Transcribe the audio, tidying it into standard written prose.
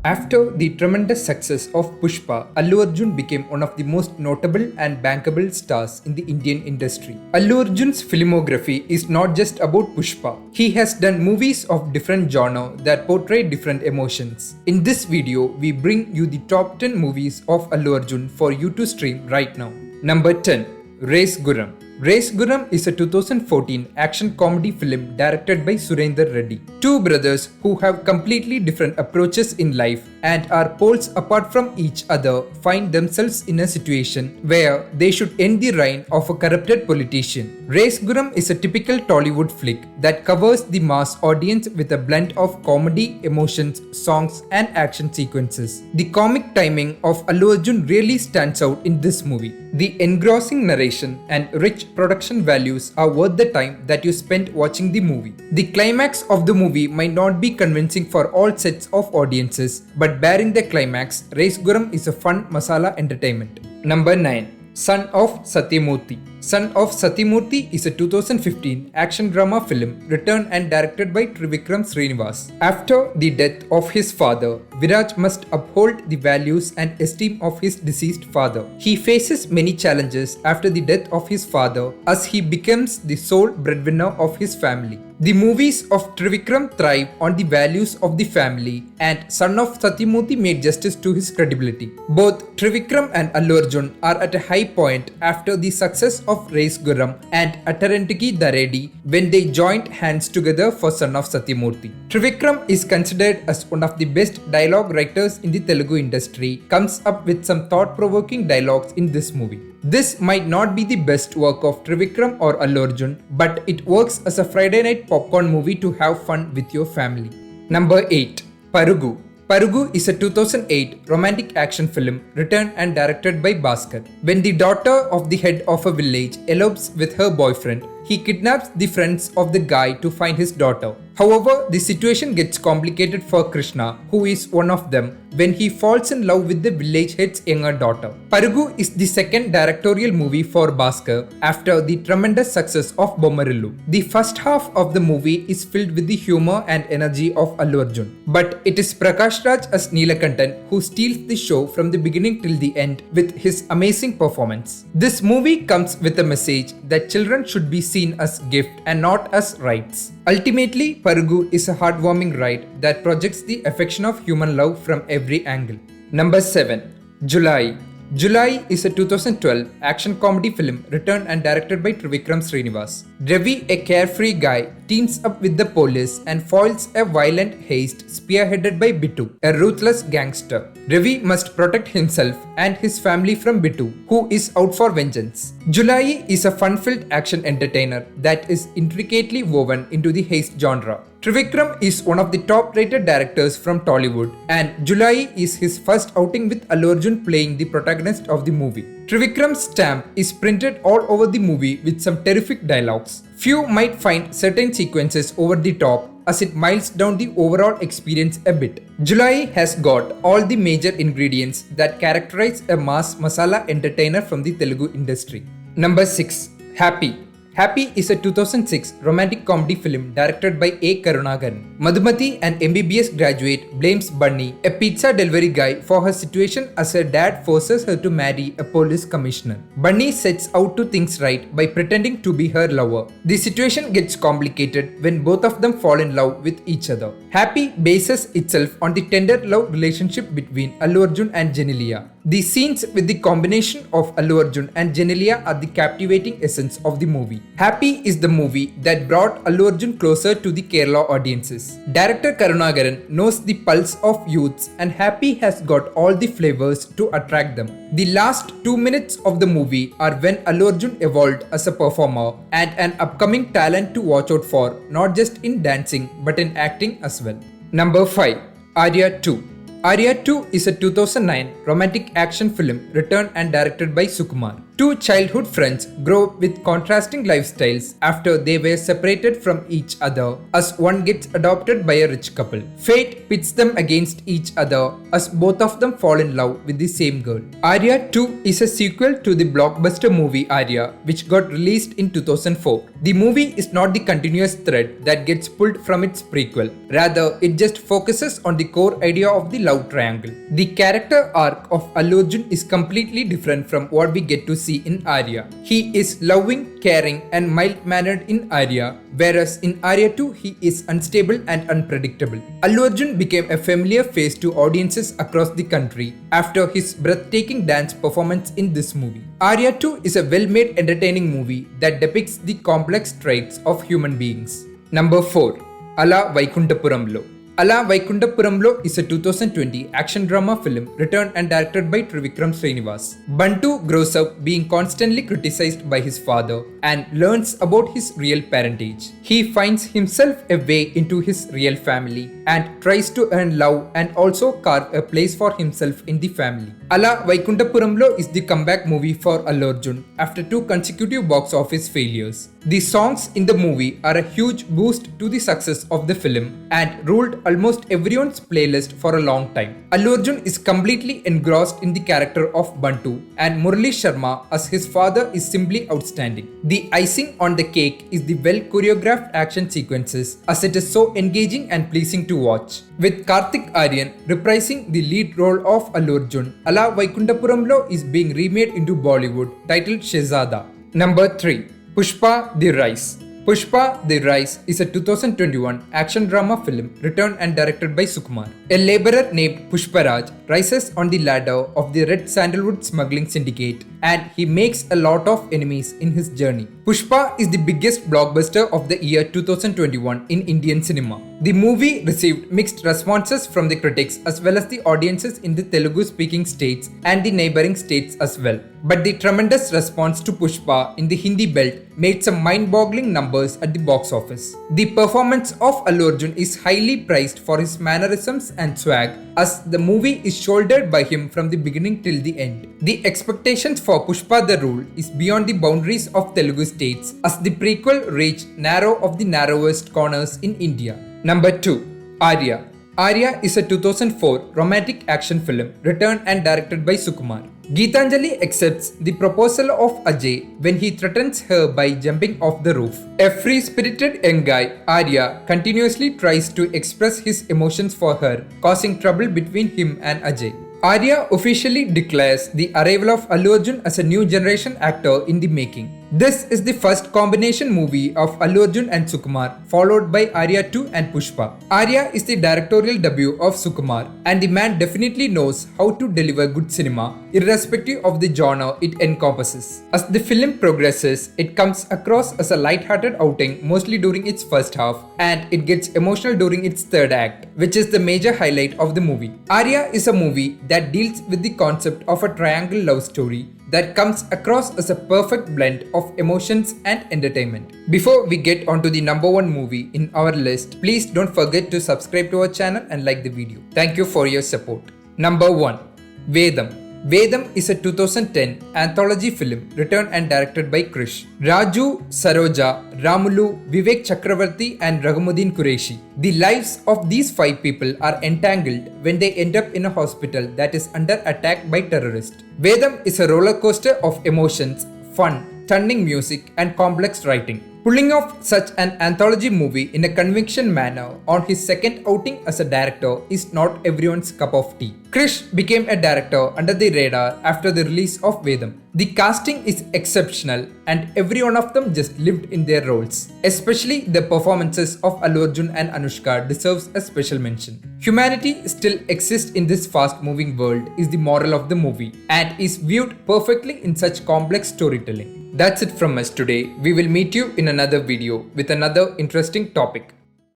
After the tremendous success of Pushpa, Allu Arjun became one of the most notable and bankable stars in the Indian industry. Allu Arjun's filmography is not just about Pushpa. He has done movies of different genre that portray different emotions. In this video, we bring you the top 10 movies of Allu Arjun for you to stream right now. Number 10. Race GURRAM. Race GURRAM is a 2014 action comedy film directed by Surinder Reddy. Two brothers who have completely different approaches in life and are poles apart from each other find themselves in a situation where they should end the reign of a corrupted politician. Race GURRAM is a typical Tollywood flick that covers the mass audience with a blend of comedy, emotions, songs and action sequences. The comic timing of Allu Arjun really stands out in this movie. The engrossing narration and rich production values are worth the time that you spent watching the movie. The climax of the movie might not be convincing for all sets of audiences, but barring the climax, Race GURRAM is a fun masala entertainment. Number 9. Son of Satyamurthy. Son of Satyamurthy is a 2015 action drama film written and directed by Trivikram Srinivas. After the death of his father, Viraj must uphold the values and esteem of his deceased father. He faces many challenges after the death of his father as he becomes the sole breadwinner of his family. The movies of Trivikram thrive on the values of the family, and Son of Satyamurthy made justice to his credibility. Both Trivikram and Allu Arjun are at a high point after the success of Race GURRAM and Attarantiki Daredi when they joined hands together for Son of Satyamurthy. Trivikram is considered as one of the best dialogue writers in the Telugu industry, comes up with some thought-provoking dialogues in this movie. This might not be the best work of Trivikram or Allu Arjun, but it works as a Friday night popcorn movie to have fun with your family. Number 8. Parugu. Parugu is a 2008 romantic action film written and directed by Bhaskar. When the daughter of the head of a village elopes with her boyfriend, he kidnaps the friends of the guy to find his daughter. However, the situation gets complicated for Krishna, who is one of them, when he falls in love with the village head's younger daughter. Parugu is the second directorial movie for Bhaskar after the tremendous success of Bommarillu. The first half of the movie is filled with the humor and energy of Allu Arjun, but it is Prakash Raj as Neelakantan who steals the show from the beginning till the end with his amazing performance. This movie comes with a message that children should be seen as gift and not as rights. Ultimately, Parugu is a heartwarming ride that projects the affection of human love from every angle. Number 7. JULAYI. JULAYI is a 2012 action comedy film written and directed by Trivikram Srinivas. Ravi, a carefree guy, teams up with the police and foils a violent heist spearheaded by Bittu, a ruthless gangster. Ravi must protect himself and his family from Bittu, who is out for vengeance. JULAYI is a fun-filled action entertainer that is intricately woven into the heist genre. Trivikram is one of the top-rated directors from Tollywood, and JULAYI is his first outing with Allu Arjun playing the protagonist of the movie. Trivikram's stamp is printed all over the movie with some terrific dialogues. Few might find certain sequences over the top as it miles down the overall experience a bit. JULAYI has got all the major ingredients that characterize a mass masala entertainer from the Telugu industry. Number 6. Happy. Happy is a 2006 romantic comedy film directed by A. Karunagaran. Madhumati, an MBBS graduate, blames Bunny, a pizza delivery guy, for her situation as her dad forces her to marry a police commissioner. Bunny sets out to things right by pretending to be her lover. The situation gets complicated when both of them fall in love with each other. Happy bases itself on the tender love relationship between Allu Arjun and Genelia. The scenes with the combination of Allu Arjun and Genelia are the captivating essence of the movie. Happy is the movie that brought Allu Arjun closer to the Kerala audiences. Director Karunagaran knows the pulse of youths, and Happy has got all the flavors to attract them. The last 2 minutes of the movie are when Allu Arjun evolved as a performer and an upcoming talent to watch out for, not just in dancing but in acting as well. Number 5. ARYA 2. ARYA 2 is a 2009 romantic action film written and directed by Sukumar. Two childhood friends grow up with contrasting lifestyles after they were separated from each other as one gets adopted by a rich couple. Fate pits them against each other as both of them fall in love with the same girl. ARYA 2 is a sequel to the blockbuster movie ARYA, which got released in 2004. The movie is not the continuous thread that gets pulled from its prequel. Rather, it just focuses on the core idea of the love triangle. The character arc of Allu Arjun is completely different from what we get to see in ARYA. He is loving, caring and mild-mannered in ARYA, whereas in ARYA 2 he is unstable and unpredictable. Allu Arjun became a familiar face to audiences across the country after his breathtaking dance performance in this movie. ARYA 2 is a well-made entertaining movie that depicts the complex traits of human beings. Number 4. Allu Vaikuntapuramlo. Allu Vaikuntapuramlo is a 2020 action drama film written and directed by Trivikram Srinivas. Bantu grows up being constantly criticized by his father and learns about his real parentage. He finds himself a way into his real family and tries to earn love and also carve a place for himself in the family. Allu Vaikuntapuramlo is the comeback movie for Allu Arjun after 2 consecutive box office failures. The songs in the movie are a huge boost to the success of the film and ruled almost everyone's playlist for a long time. Allu Arjun is completely engrossed in the character of Bantu and Murali Sharma as his father is simply outstanding. The icing on the cake is the well choreographed action sequences as it is so engaging and pleasing to watch. With Karthik Aaryan reprising the lead role of Allu Arjun, Allu Vaikuntapuramlo is being remade into Bollywood titled Shehzada. Number 3. Pushpa The Rise. Pushpa The Rise is a 2021 action drama film written and directed by Sukumar. A laborer named Pushparaj rises on the ladder of the red sandalwood smuggling syndicate and he makes a lot of enemies in his journey. Pushpa is the biggest blockbuster of the year 2021 in Indian cinema. The movie received mixed responses from the critics as well as the audiences in the Telugu-speaking states and the neighboring states as well. But the tremendous response to Pushpa in the Hindi belt made some mind-boggling numbers at the box office. The performance of Allu Arjun is highly prized for his mannerisms and swag, as the movie is shouldered by him from the beginning till the end. The expectations for Pushpa the Rule is beyond the boundaries of Telugu states, as the prequel reached narrow of the narrowest corners in India. Number 2. ARYA. ARYA is a 2004 romantic action film written and directed by Sukumar. Geetanjali accepts the proposal of Ajay when he threatens her by jumping off the roof. A free-spirited young guy, ARYA, continuously tries to express his emotions for her, causing trouble between him and Ajay. ARYA officially declares the arrival of Allu Arjun as a new generation actor in the making. This is the first combination movie of Allu Arjun and Sukumar, followed by ARYA 2 and Pushpa. ARYA is the directorial debut of Sukumar, and the man definitely knows how to deliver good cinema, irrespective of the genre it encompasses. As the film progresses, it comes across as a light-hearted outing mostly during its first half, and it gets emotional during its third act, which is the major highlight of the movie. ARYA is a movie that deals with the concept of a triangle love story that comes across as a perfect blend of emotions and entertainment. Before we get onto the number 1 movie in our list, please don't forget to subscribe to our channel and like the video. Thank you for your support. Number 1. VEDAM. VEDAM is a 2010 anthology film written and directed by Krish, Raju, Saroja, Ramulu, Vivek Chakravarti and Raghumuddin Qureshi. The lives of these 5 people are entangled when they end up in a hospital that is under attack by terrorists. VEDAM is a roller coaster of emotions, fun, stunning music and complex writing. Pulling off such an anthology movie in a conviction manner on his second outing as a director is not everyone's cup of tea. Krish became a director under the radar after the release of VEDAM. The casting is exceptional and every one of them just lived in their roles. Especially the performances of Allu Arjun and Anushka deserves a special mention. Humanity still exists in this fast-moving world is the moral of the movie and is viewed perfectly in such complex storytelling. That's it from us today. We will meet you in another video with another interesting topic.